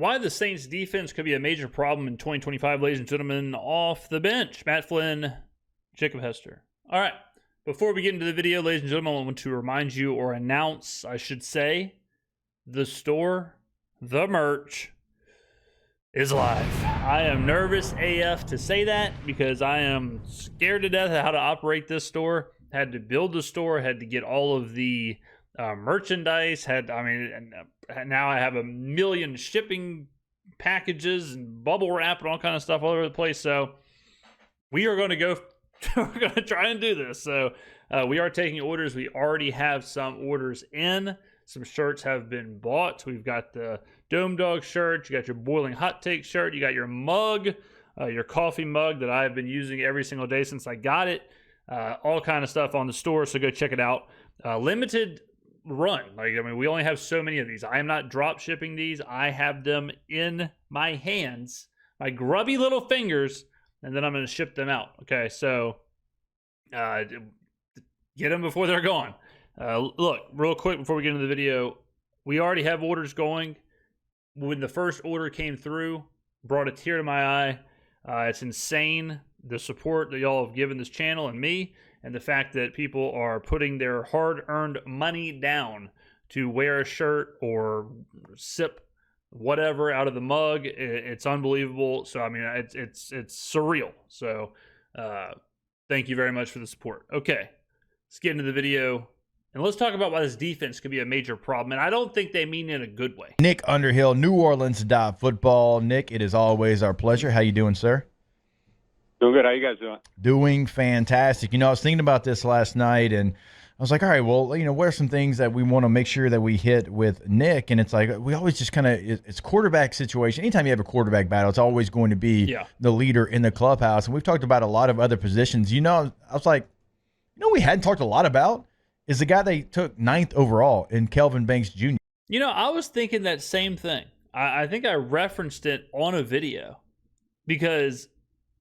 Why the Saints defense could be a major problem in 2025, ladies and gentlemen. Off the bench, Matt Flynn, Jacob Hester. All right. Before we get into the video, ladies and gentlemen, I want to remind you, or announce, I should say, the store, the merch, is live. I am nervous AF to say that because I am scared to death of how to operate this store. Had to build the store, had to get all of the merchandise, now I have a million shipping packages and bubble wrap and all kind of stuff all over the place. So we are going to go, we're going to try and do this. So we are taking orders. We already have some orders in. Some shirts have been bought. We've got the Dome Dog shirt. You got your Boiling Hot Take shirt. You got your mug, your coffee mug that I've been using every single day since I got it. All kind of stuff on the store. So go check it out. Limited run. We only have so many of these. I am not drop shipping these. I have them in my hands, my grubby little fingers, and then I'm going to ship them out. Okay, so get them before they're gone. Look, real quick before we get into the video, we already have orders going. When the first order came through, brought a tear to my eye. It's insane, the support that y'all have given this channel and me, and the fact that people are putting their hard-earned money down to wear a shirt or sip whatever out of the mug. It's unbelievable. So, it's surreal. So, thank you very much for the support. Okay, let's get into the video. And let's talk about why this defense could be a major problem. And I don't think they mean in a good way. Nick Underhill, New Orleans Football. Nick, it is always our pleasure. How you doing, sir? Doing good. How you guys doing? Doing fantastic. I was thinking about this last night, and I was like, all right, well, what are some things that we want to make sure that we hit with Nick? And it's like we always just kind of – it's quarterback situation. Anytime you have a quarterback battle, it's always going to be the leader in the clubhouse. And we've talked about a lot of other positions. I was like, we hadn't talked a lot about is the guy they took 9th overall in Kelvin Banks Jr. I was thinking that same thing. I think I referenced it on a video because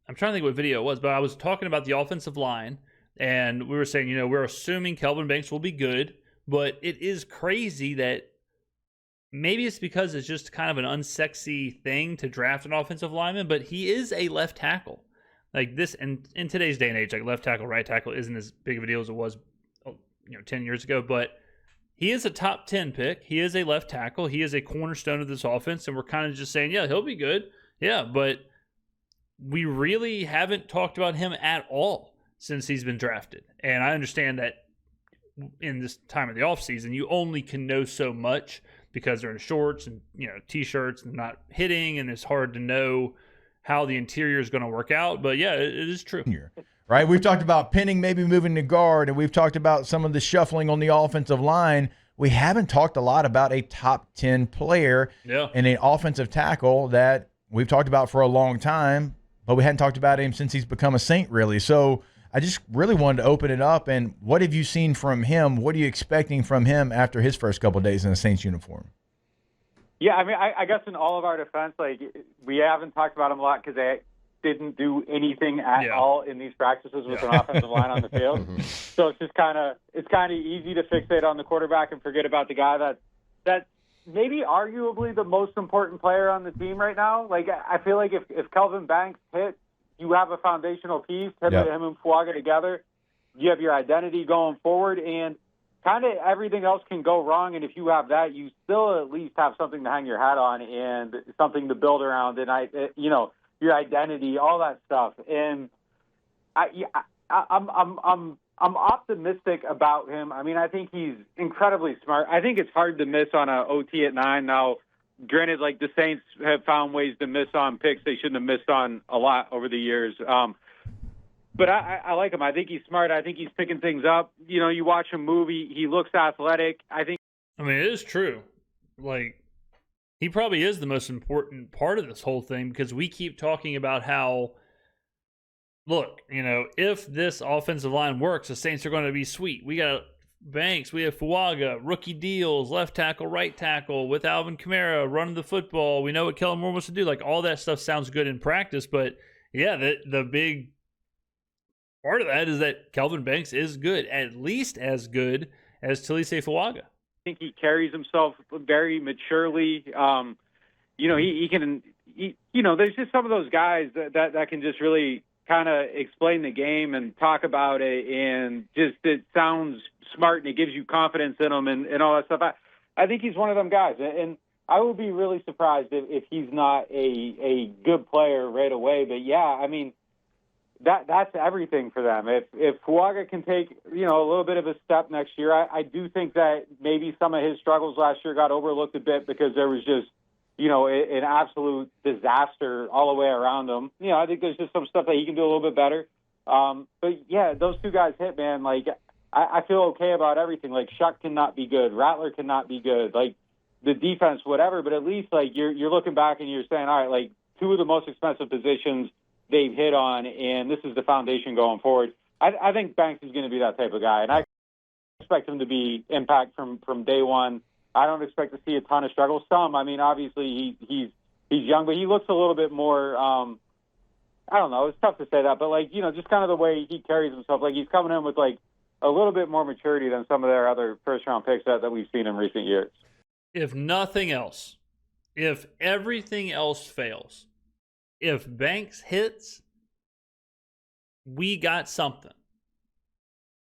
I'm trying to think what video it was, but I was talking about the offensive line, and we were saying, we're assuming Kelvin Banks will be good, but it is crazy that maybe it's because it's just kind of an unsexy thing to draft an offensive lineman, but he is a left tackle. Like this, and in today's day and age, like left tackle, right tackle isn't as big of a deal as it was 10 years ago, but he is a top 10 pick. He is a left tackle. He is a cornerstone of this offense, and we're kind of just saying, yeah, he'll be good. Yeah, but we really haven't talked about him at all since he's been drafted. And I understand that in this time of the offseason, you only can know so much because they're in shorts and T-shirts and not hitting, and it's hard to know how the interior is going to work out. But yeah, it is true. Right, we've talked about Penning maybe moving to guard, and we've talked about some of the shuffling on the offensive line. We haven't talked a lot about a top 10 player and an offensive tackle that we've talked about for a long time, but we hadn't talked about him since he's become a Saint, really. So I just really wanted to open it up. And what have you seen from him? What are you expecting from him after his first couple of days in a Saints uniform? Yeah, I guess in all of our defense, we haven't talked about him a lot because they didn't do anything at all in these practices with an offensive line on the field. So it's just kind of easy to fixate on the quarterback and forget about the guy that's maybe arguably the most important player on the team right now. I feel like if Kelvin Banks hit, you have a foundational piece. Him and Fuaga together, you have your identity going forward, and kind of everything else can go wrong. And if you have that, you still at least have something to hang your hat on and something to build around. And your identity, all that stuff. And I'm optimistic about him. I think he's incredibly smart. I think it's hard to miss on a OT at 9. Now, granted, the Saints have found ways to miss on picks they shouldn't have missed on a lot over the years. But I like him. I think he's smart. I think he's picking things up. You watch him move, he looks athletic. It is true. He probably is the most important part of this whole thing because we keep talking about how, look, if this offensive line works, the Saints are going to be sweet. We got Banks, we have Fuaga, rookie deals, left tackle, right tackle, with Alvin Kamara running the football. We know what Kellen Moore wants to do. All that stuff sounds good in practice, but yeah, the big part of that is that Kelvin Banks is good, at least as good as Talise Fuaga. I think he carries himself very maturely. he can, there's just some of those guys that can just really kind of explain the game and talk about it, and just it sounds smart and it gives you confidence in them and all that stuff. I think he's one of them guys, and I would be really surprised if he's not a good player right away. But yeah, I mean, that's everything for them. If Fuaga can take a little bit of a step next year, I do think that maybe some of his struggles last year got overlooked a bit because there was just an absolute disaster all the way around him. I think there's just some stuff that he can do a little bit better. But yeah, those two guys hit, man. Like I feel okay about everything. Like Shuck cannot be good, Rattler cannot be good. Like the defense, whatever. But at least like you're looking back and you're saying, all right, like two of the most expensive positions they've hit on, and this is the foundation going forward. I think Banks is going to be that type of guy, and I expect him to be impact from day one. I don't expect to see a ton of struggles. Some, I mean, obviously he's young, but he looks a little bit more. I don't know. It's tough to say that, but like just kind of the way he carries himself, like he's coming in with like a little bit more maturity than some of their other first-round picks that we've seen in recent years. If nothing else, if everything else fails, if Banks hits, we got something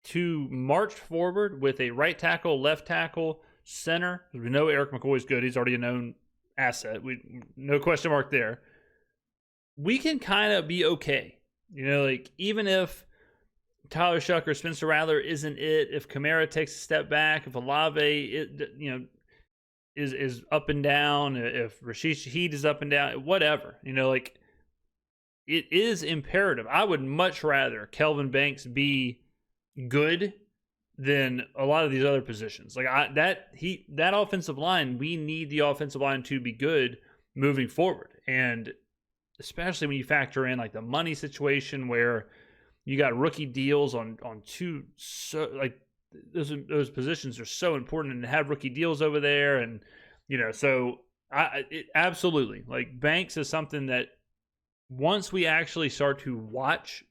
to march forward with a right tackle, left tackle, center. We know Eric McCoy's good. He's already a known asset. No question mark there. We can kind of be okay. Like even if Tyler Shuck or Spencer Rattler isn't it, if Kamara takes a step back, if Olave is up and down, if Rashid Shaheed is up and down, whatever. Like it is imperative. I would much rather Kelvin Banks be good than a lot of these other positions. Like that offensive line, we need the offensive line to be good moving forward. And especially when you factor in like the money situation where you got rookie deals on two, so like those positions are so important, and to have rookie deals over there. And, so absolutely, like Banks is something that once we actually start to watch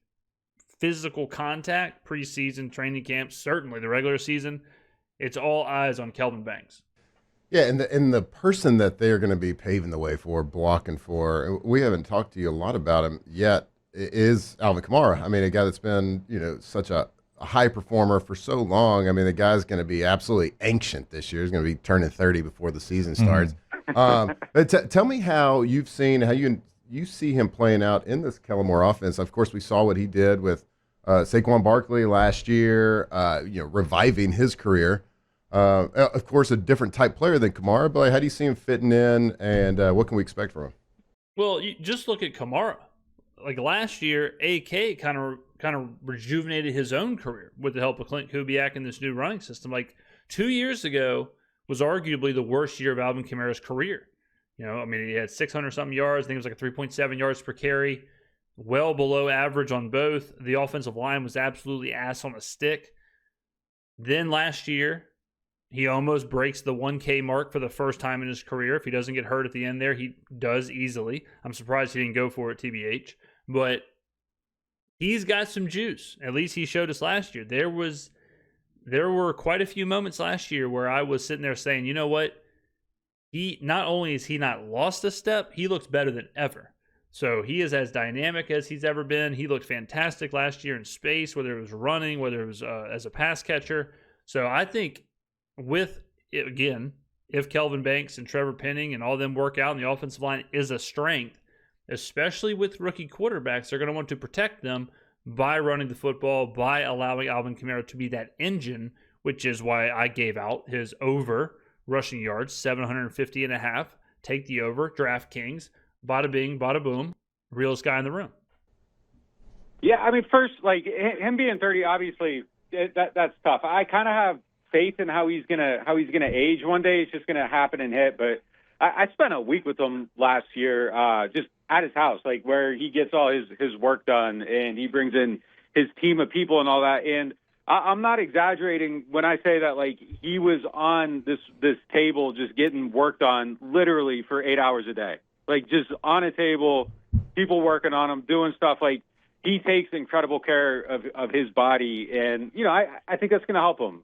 physical contact, preseason, training camp, certainly the regular season, it's all eyes on Kelvin Banks. Yeah, and the person that they're going to be paving the way for, blocking for, we haven't talked to you a lot about him yet, is Alvin Kamara. I mean, a guy that's been, such a high performer for so long. I mean, the guy's going to be absolutely ancient this year. He's going to be turning 30 before the season starts. But tell me how you see him playing out in this Kellen Moore offense. Of course, we saw what he did with Saquon Barkley last year, reviving his career. Of course, a different type player than Kamara, but how do you see him fitting in, and what can we expect from him? Well, you just look at Kamara. Like last year, AK kind of rejuvenated his own career with the help of Clint Kubiak and this new running system. Like 2 years ago was arguably the worst year of Alvin Kamara's career. I mean, he had 600-something yards. I think it was like a 3.7 yards per carry, well below average on both. The offensive line was absolutely ass on a stick. Then last year, he almost breaks the 1K mark for the first time in his career. If he doesn't get hurt at the end there, he does easily. I'm surprised he didn't go for it, TBH. But he's got some juice. At least he showed us last year. There were quite a few moments last year where I was sitting there saying, you know what? He not only has he not lost a step, he looks better than ever. So he is as dynamic as he's ever been. He looked fantastic last year in space, whether it was running, whether it was as a pass catcher. So I think if Kelvin Banks and Trevor Penning and all of them work out and the offensive line is a strength, especially with rookie quarterbacks, they're going to want to protect them by running the football, by allowing Alvin Kamara to be that engine, which is why I gave out his over rushing yards, 750.5. Take the over, DraftKings, bada bing, bada boom, realest guy in the room. Yeah, I mean, first, like him being 30, obviously that's tough. I kind of have faith in how he's gonna age. One day it's just gonna happen and hit. But I spent a week with him last year, just at his house, like where he gets all his work done and he brings in his team of people and all that. And I'm not exaggerating when I say that, like, he was on this table just getting worked on literally for 8 hours a day, like just on a table, people working on him, doing stuff. Like he takes incredible care of his body. And, I think that's going to help him.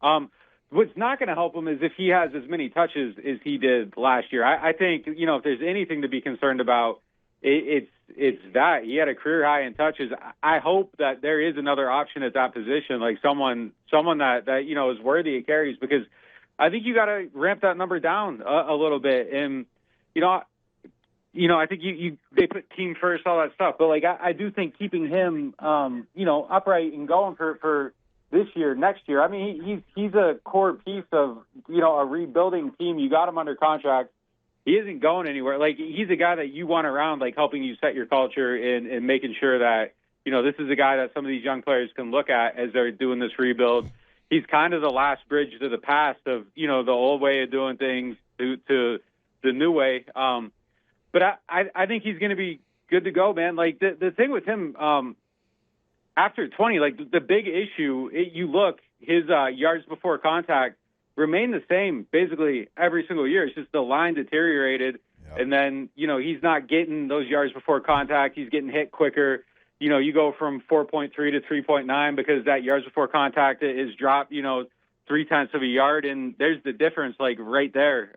what's not going to help him is if he has as many touches as he did last year. I think, if there's anything to be concerned about, it's that he had a career high in touches. I hope that there is another option at that position, like someone that is worthy of carries, because I think you got to ramp that number down a little bit. And I think they put team first, all that stuff. But like I do think keeping him upright and going for this year, next year. I mean, he's a core piece of a rebuilding team. You got him under contract. He isn't going anywhere. Like, he's a guy that you want around, like helping you set your culture and making sure that this is a guy that some of these young players can look at as they're doing this rebuild. He's kind of the last bridge to the past of the old way of doing things to the new way. But I think he's going to be good to go, man. Like, the thing with him, after 20, like, the big issue, you look, his yards before contact remain the same basically every single year. It's just the line deteriorated. Yep. And then, he's not getting those yards before contact. He's getting hit quicker. You go from 4.3 to 3.9 because that yards before contact is dropped, 0.3 of a yard. And there's the difference, like, right there.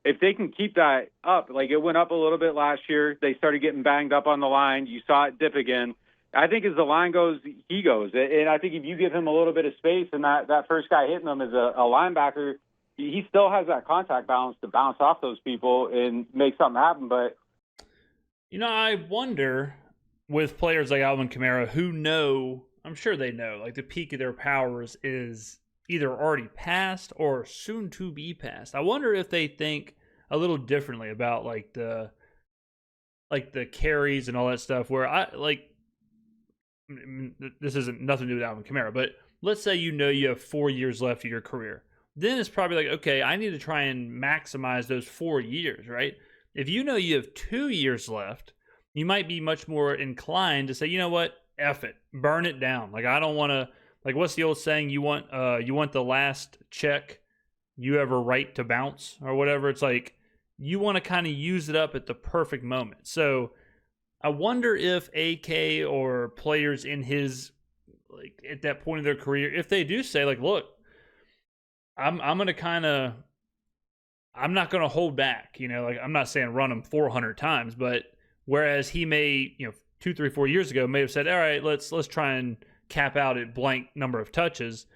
If they can keep that up, like, it went up a little bit last year. They started getting banged up on the line. You saw it dip again. I think as the line goes, he goes. And I think if you give him a little bit of space and that first guy hitting him is a linebacker, he still has that contact balance to bounce off those people and make something happen. But I wonder with players like Alvin Kamara who know, I'm sure they know, like the peak of their powers is either already past or soon to be past. I wonder if they think a little differently about like the carries and all that stuff, where this isn't nothing to do with Alvin Kamara, but let's say you have 4 years left of your career. Then it's probably like, okay, I need to try and maximize those 4 years, right? If you have 2 years left, you might be much more inclined to say, you know what, F it, burn it down. Like, I don't want to, like, what's the old saying? You want the last check you ever write to bounce or whatever. It's like, you want to kind of use it up at the perfect moment. So I wonder if AK or players in his, like, at that point of their career, if they do say, like, look, I'm going to I'm not going to hold back, like, I'm not saying run him 400 times, but whereas he may, 2, 3, 4 years ago may have said, all right, let's try and cap out at blank number of touches.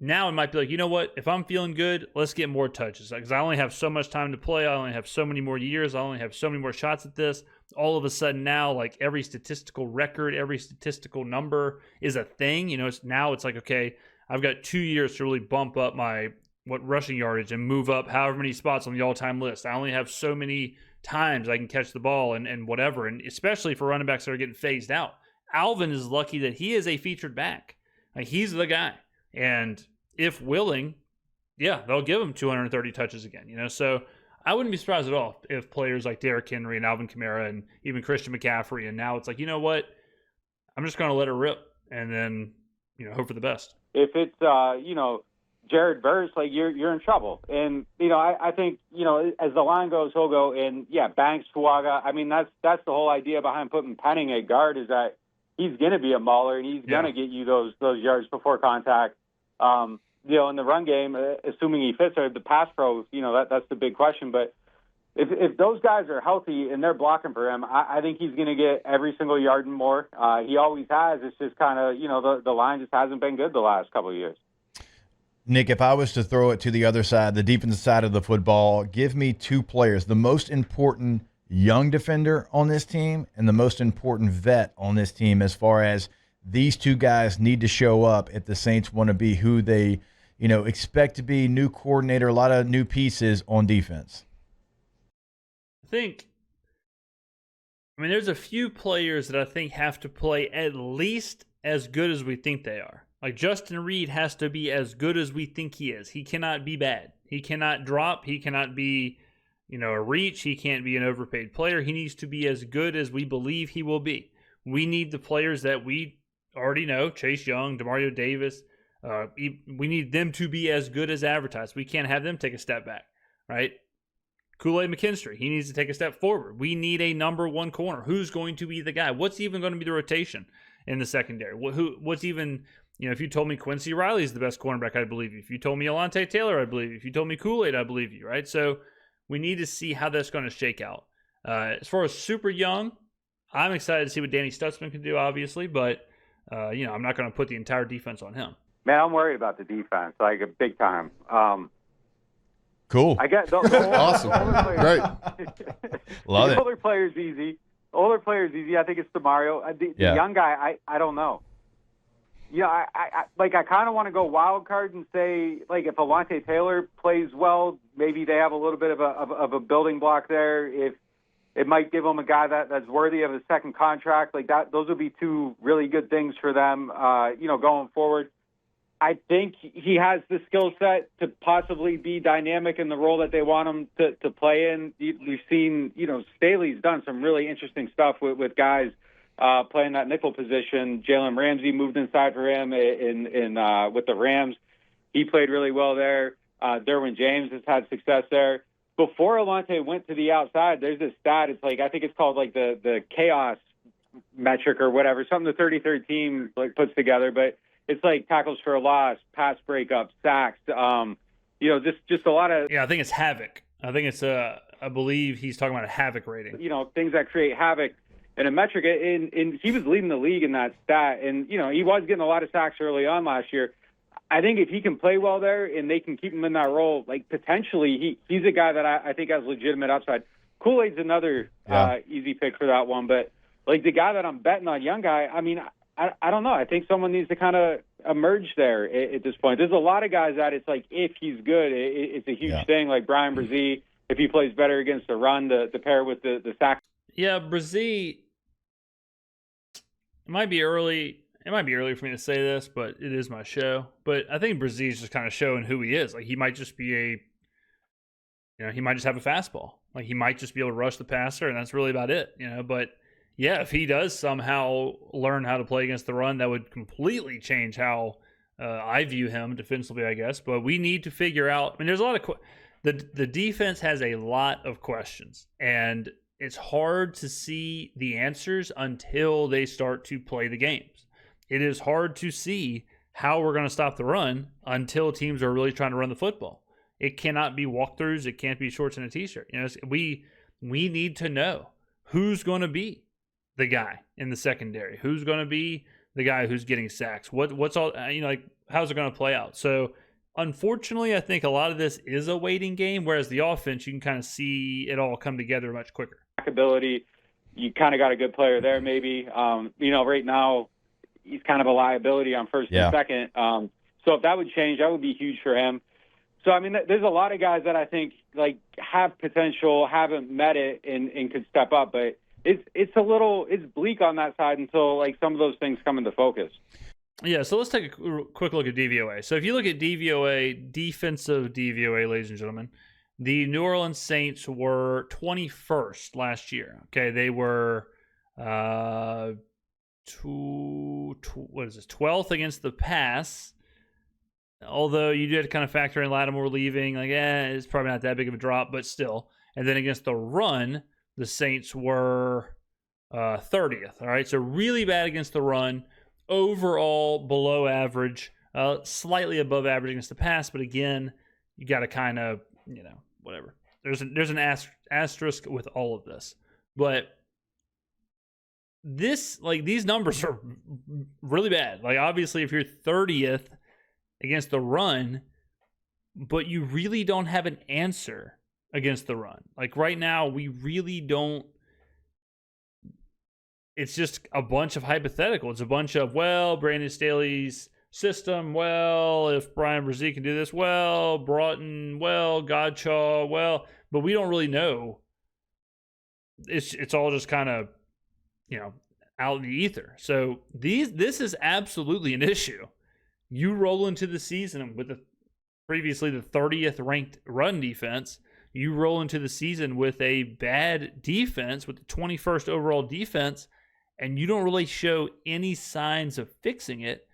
Now it might be like, you know what, if I'm feeling good, let's get more touches. Because I only have so much time to play. I only have so many more years. I only have so many more shots at this. All of a sudden now, like, every statistical record, every statistical number is a thing. It's like, okay, I've got 2 years to really bump up my rushing yardage and move up however many spots on the all-time list. I only have so many times I can catch the ball and whatever. And especially for running backs that are getting phased out. Alvin is lucky that he is a featured back. Like, he's the guy. And if willing, yeah, they'll give him 230 touches again, So I wouldn't be surprised at all if players like Derrick Henry and Alvin Kamara and even Christian McCaffrey, and now it's like, you know what, I'm just going to let it rip and then, hope for the best. If it's, Jared Verse, like, you're in trouble. And, I think, as the line goes, he'll go. And, yeah, Banks, Fuaga, I mean, that's the whole idea behind putting Penning at guard, is that he's going to be a mauler and he's going to get you those yards before contact. In the run game, assuming he fits, or the pass pro, that's the big question. But if those guys are healthy and they're blocking for him, I think he's going to get every single yard and more. He always has. It's just kind of, the line just hasn't been good the last couple of years. Nick, if I was to throw it to the other side, the defensive side of the football, give me two players, the most important young defender on this team and the most important vet on this team, as far as these two guys need to show up if the Saints want to be who they, expect to be. New coordinator, a lot of new pieces on defense. There's a few players that I think have to play at least as good as we think they are. Like, Justin Reed has to be as good as we think he is. He cannot be bad. He cannot drop. He cannot be, a reach. He can't be an overpaid player. He needs to be as good as we believe he will be. We need the players that we already know, Chase Young, Demario Davis. We need them to be as good as advertised. We can't have them take a step back, right? Kool-Aid McKinstry, he needs to take a step forward. We need a number one corner. Who's going to be the guy? What's even going to be the rotation in the secondary? What's even You know, if you told me Quincy Riley's the best cornerback, I'd believe you. If you told me Alontae Taylor, I'd believe you. If you told me Kool-Aid, I believe you, right? So we need to see how that's going to shake out. As far as super young, I'm excited to see what Danny Stutzman can do, obviously, but, you know, I'm not going to put the entire defense on him. Man, I'm worried about the defense, like a big time. Cool. I get awesome. Great. Love it. Older players easy. Older players easy. I think it's DeMario. The young guy, I don't know. Yeah, I kind of want to go wild card and say, like, if Alontae Taylor plays well, maybe they have a little bit of a building block there. If it might give them a guy that's worthy of a second contract, like that, those would be two really good things for them, you know, going forward. I think he has the skill set to possibly be dynamic in the role that they want him to play in. We've seen, you know, Staley's done some really interesting stuff with guys playing that nickel position. Jalen Ramsey moved inside for him with the Rams. He played really well there. Derwin James has had success there. Before Alontae went to the outside, there's this stat. It's like, I think it's called like the chaos metric or whatever, something the 33rd team like puts together, but it's like tackles for a loss, pass breakups, sacks, you know, just a lot of... Yeah, I think it's havoc. I think it's I believe he's talking about a havoc rating. You know, things that create havoc in a metric. And he was leading the league in that stat. And, you know, he was getting a lot of sacks early on last year. I think if he can play well there and they can keep him in that role, like potentially he's a guy that I think has legitimate upside. Kool-Aid's another easy pick for that one. But, like, the guy that I'm betting on, young guy, I mean, I don't know. I think someone needs to kind of emerge there at this point. There's a lot of guys that it's like, if he's good, it's a huge thing. Like Brian Brzee, if he plays better against the run, the pair with the sack. Yeah, Brzee, it might be early for me to say this, but it is my show. But I think Brzee's just kind of showing who he is. Like, he might just be he might just have a fastball. Like, he might just be able to rush the passer, and that's really about it, you know. But yeah, if he does somehow learn how to play against the run, that would completely change how I view him defensively, I guess. But we need to figure out. I mean, there's a lot of the defense has a lot of questions, and it's hard to see the answers until they start to play the games. It is hard to see how we're going to stop the run until teams are really trying to run the football. It cannot be walkthroughs. It can't be shorts and a t-shirt. You know, we need to know who's going to be the guy in the secondary, who's going to be the guy who's getting sacks, what's all, you know, like, how's it going to play out? So unfortunately, I think a lot of this is a waiting game, whereas the offense, you can kind of see it all come together much quicker. Ability, you kind of got a good player there, maybe. You know, right now he's kind of a liability on first and second. So if that would change, that would be huge for him. So I mean, there's a lot of guys that I think like have potential, haven't met it, and could step up, but it's bleak on that side until like some of those things come into focus. Yeah, so let's take a quick look at DVOA. So if you look at DVOA, defensive DVOA, ladies and gentlemen, the New Orleans Saints were 21st last year. Okay, they were 12th against the pass. Although you did kind of factor in Lattimore leaving, like, it's probably not that big of a drop, but still. And then against the run, the Saints were 30th. All right, so really bad against the run. Overall, below average, slightly above average against the pass. But again, you got to kind of, you know, whatever. There's an asterisk with all of this. But these numbers are really bad. Like, obviously, if you're 30th against the run, but you really don't have an answer against the run. Like, right now, we really don't. It's just a bunch of hypothetical. It's a bunch of, well, Brandon Staley's system, well, if Brian Brzee can do this, well, Broughton, well, Godchaw, well, but we don't really know. It's all just kind of, you know, out in the ether. So this is absolutely an issue. You roll into the season with previously the 30th ranked run defense. You roll into the season with a bad defense, with the 21st overall defense, and you don't really show any signs of fixing it.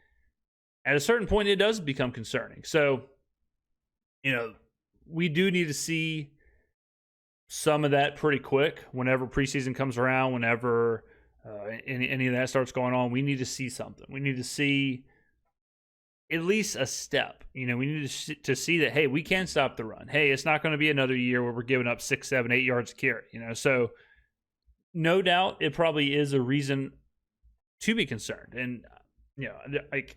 At a certain point, it does become concerning. So, you know, we do need to see some of that pretty quick. Whenever preseason comes around, whenever any of that starts going on, we need to see something. We need to see at least a step. You know, we need to see that, hey, we can stop the run. Hey, it's not going to be another year where we're giving up 6, 7, 8 yards a carry. You know, so no doubt it probably is a reason to be concerned. And, you know, like,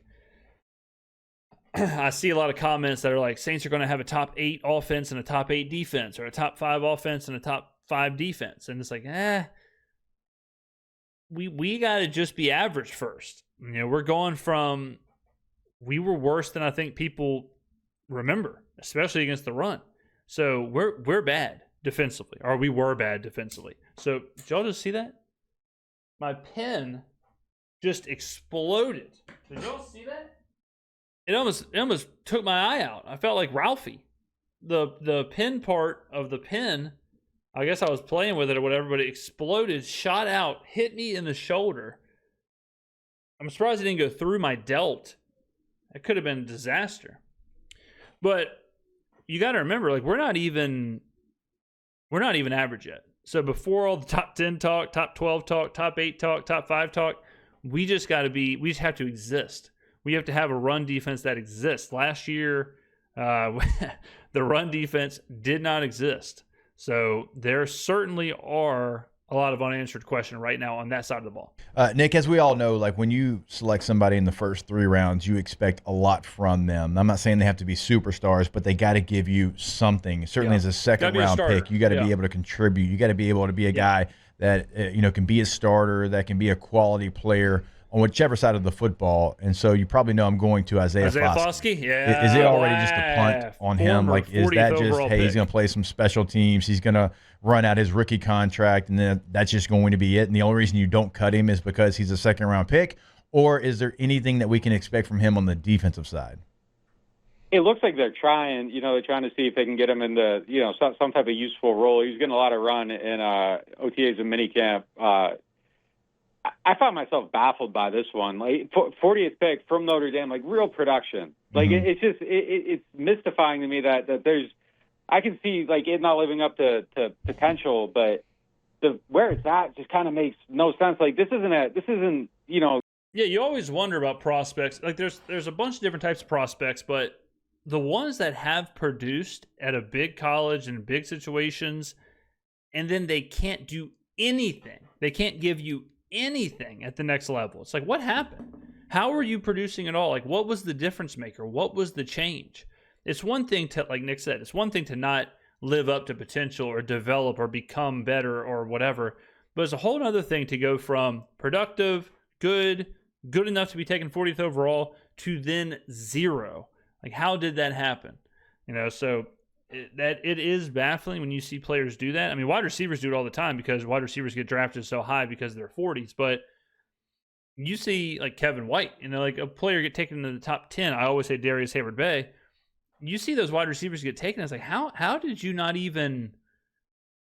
I see a lot of comments that are like, Saints are going to have a top 8 offense and a top 8 defense, or a top 5 offense and a top 5 defense. And it's like, we got to just be average first. You know, we're going from, we were worse than I think people remember, especially against the run. So we're bad defensively, or we were bad defensively. So did y'all just see that? My pen just exploded. Did y'all see that? It almost took my eye out. I felt like Ralphie. The pen part of the pen, I guess I was playing with it or whatever, but it exploded, shot out, hit me in the shoulder. I'm surprised it didn't go through my delt. It could have been a disaster. But you got to remember, like, we're not even average yet. So before all the top 10 talk, top 12 talk, top 8 talk, top 5 talk, we just have to exist. We have to have a run defense that exists. Last year, the run defense did not exist. So there certainly are a lot of unanswered questions right now on that side of the ball. Nick, as we all know, like, when you select somebody in the first 3 rounds, you expect a lot from them. I'm not saying they have to be superstars, but they got to give you something. Certainly as a second-round pick, you got to be able to contribute. You got to be able to be a guy that can be a starter, that can be a quality player on whichever side of the football. And so you probably know I'm going to Isaiah Foskey. Yeah. Is it already just a punt on him? Like, is that just, hey, he's going to play some special teams, he's going to run out his rookie contract, and then that's just going to be it? And the only reason you don't cut him is because he's a second-round pick? Or is there anything that we can expect from him on the defensive side? It looks like they're trying to see if they can get him in the, some type of useful role. He's getting a lot of run in OTAs and minicamp. I found myself baffled by this one. Like, 40th pick from Notre Dame, like, real production. Like, it's just it's mystifying to me that there's, I can see, like, it not living up to potential, but where it's at just kind of makes no sense. Like, this isn't. Yeah, you always wonder about prospects. Like, there's a bunch of different types of prospects, but the ones that have produced at a big college in big situations, and then they can't do anything. They can't give you anything at the next level. It's like, what happened? How are you producing at all? Like, what was the difference maker? What was the change? It's one thing to, like Nick said, it's one thing to not live up to potential or develop or become better or whatever, but it's a whole other thing to go from productive, good enough to be taken 40th overall to then 0. Like, how did that happen? So it is baffling when you see players do that. I mean, wide receivers do it all the time because wide receivers get drafted so high because they're 40s. But you see, like, Kevin White, like, a player get taken into the top 10. I always say Darius Hayward-Bay. You see those wide receivers get taken. It's like, how did you not even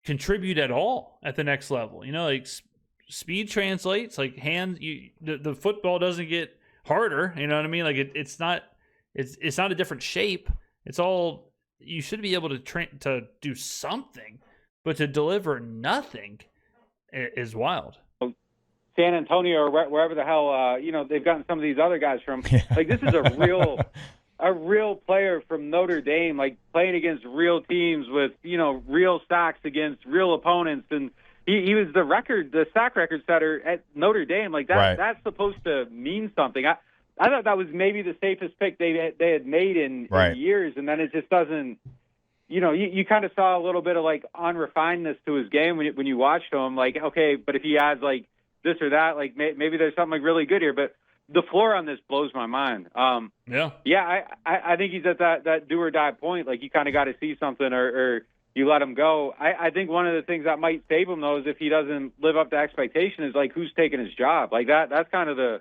contribute at all at the next level? Like, speed translates. Like, the football doesn't get harder. You know what I mean? Like, it's not a different shape. It's all. You should be able to do something, but to deliver nothing is wild. San Antonio or wherever the hell they've gotten some of these other guys from. Like, this is a real player from Notre Dame, like, playing against real teams with real sacks against real opponents, and he was the sack record setter at Notre Dame. Like, that right. That's supposed to mean something. I thought that was maybe the safest pick they had made in years, and then it just doesn't. You kind of saw a little bit of, like, unrefinedness to his game when you watched him. Like, okay, but if he adds, like, this or that, like, maybe there's something, like, really good here. But the floor on this blows my mind. I think he's at that do or die point. Like, you kind of got to see something or you let him go. I think one of the things that might save him, though, is if he doesn't live up to expectation, is, like, who's taking his job. Like, that's kind of the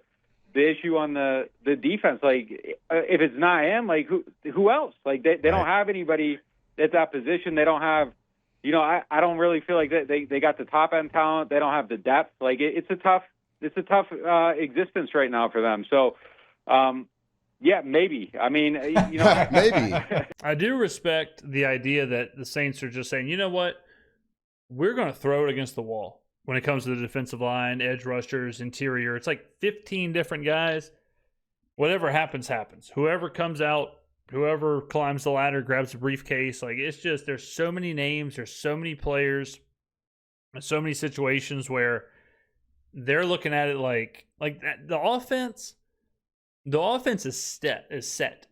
issue on the defense. Like, if it's not him, like, who else? Like, they don't have anybody at that position. They don't have, I don't really feel like they got the top end talent. They don't have the depth. Like, it's a tough existence right now for them. So, maybe. I mean, maybe. I do respect the idea that the Saints are just saying, you know what, we're going to throw it against the wall. When it comes to the defensive line, edge rushers, interior, it's like 15 different guys. whatever happens, happens. Whoever comes out, whoever climbs the ladder, grabs a briefcase. Like, it's just, there's so many names, there's so many players, there's so many situations where they're looking at it like that. The offense is set.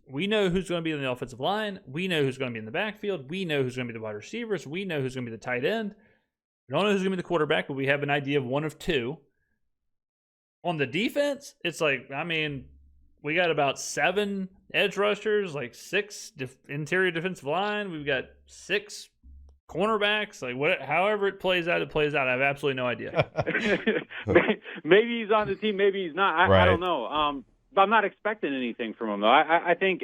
We know who's going to be in the offensive line. We know who's going to be in the backfield. We know who's going to be the wide receivers. We know who's going to be the tight end. We don't know who's going to be the quarterback, but we have an idea of one of two. On the defense, it's like, I mean, we got about 7 edge rushers, like 6 interior defensive line. We've got 6 cornerbacks. Like, however it plays out, I have absolutely no idea. Maybe he's on the team, maybe he's not. I don't know. But I'm not expecting anything from him, though. I think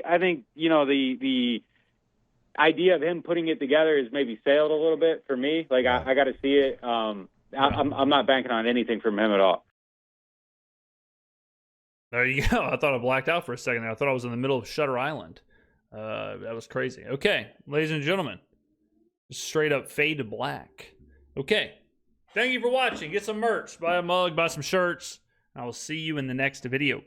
you know, the idea of him putting it together is maybe sailed a little bit for me. Like, I got to see it. I'm not banking on anything from him at all. There you go. I thought I blacked out for a second there. I thought I was in the middle of Shutter Island. That was crazy. Okay, ladies and gentlemen, straight up fade to black. Okay, thank you for watching. Get some merch, buy a mug, buy some shirts. I will see you in the next video.